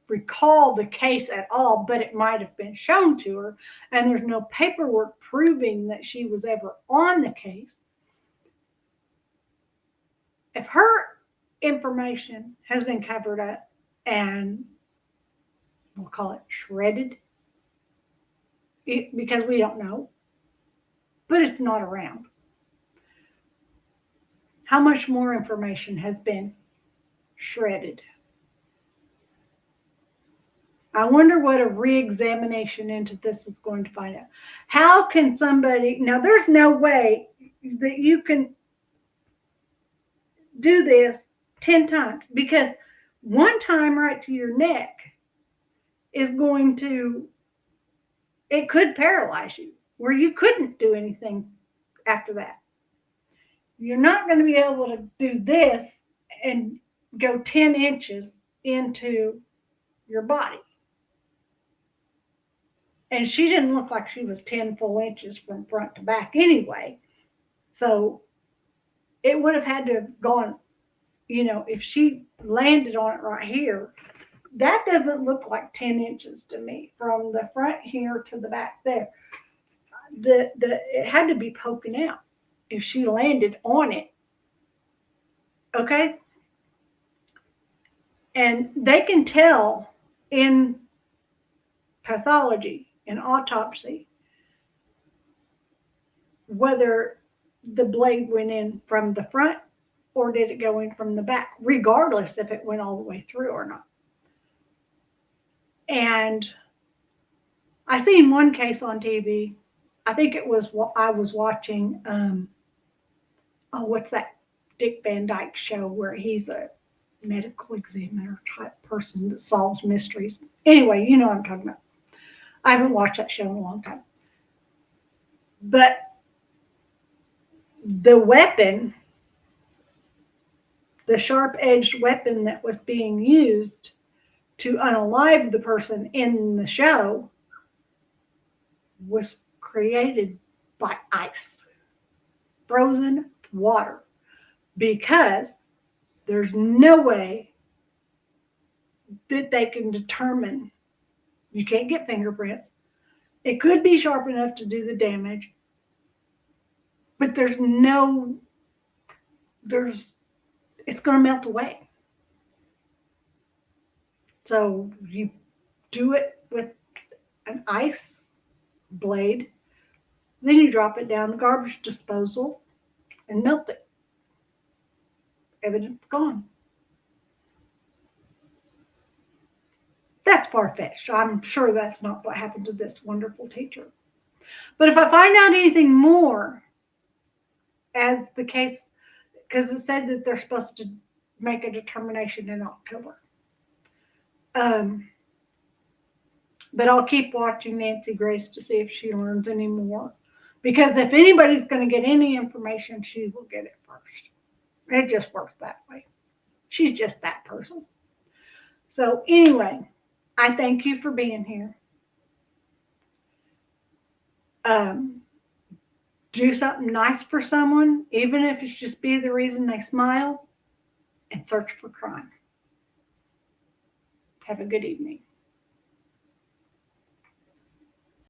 recall the case at all, but it might have been shown to her, and there's no paperwork proving that she was ever on the case, if her information has been covered up and we'll call it shredded, because we don't know, but it's not around. How much more information has been shredded? I wonder what a re-examination into this is going to find out. How can somebody, now there's no way that you can do this 10 times, because one time right to your neck is going to, it could paralyze you where you couldn't do anything after that. You're not going to be able to do this and go 10 inches into your body. And she didn't look like she was 10 full inches from front to back anyway. So it would have had to have gone, you know, if she landed on it right here, that doesn't look like 10 inches to me from the front here to the back there. It had to be poking out if she landed on it. Okay? And they can tell in pathology, in autopsy, whether the blade went in from the front or did it go in from the back, regardless if it went all the way through or not. And I seen one case on TV. I think it was what I was watching. What's that Dick Van Dyke show where he's a medical examiner type person that solves mysteries. Anyway, you know what I'm talking about. I haven't watched that show in a long time. But the weapon, the sharp-edged weapon that was being used to unalive the person in the show was created by ice, frozen water, because there's no way that they can determine. You can't get fingerprints. It could be sharp enough to do the damage, but it's going to melt away. So you do it with an ice blade, then you drop it down the garbage disposal and melt it. Evidence gone. That's far-fetched. I'm sure that's not what happened to this wonderful teacher. But if I find out anything more as the case, because it said that they're supposed to make a determination in October. But I'll keep watching Nancy Grace to see if she learns any more. Because if anybody's going to get any information, she will get it first. It just works that way. She's just that person. So anyway, I thank you for being here. Do something nice for someone, even if it's just be the reason they smile, and search for crime. Have a good evening.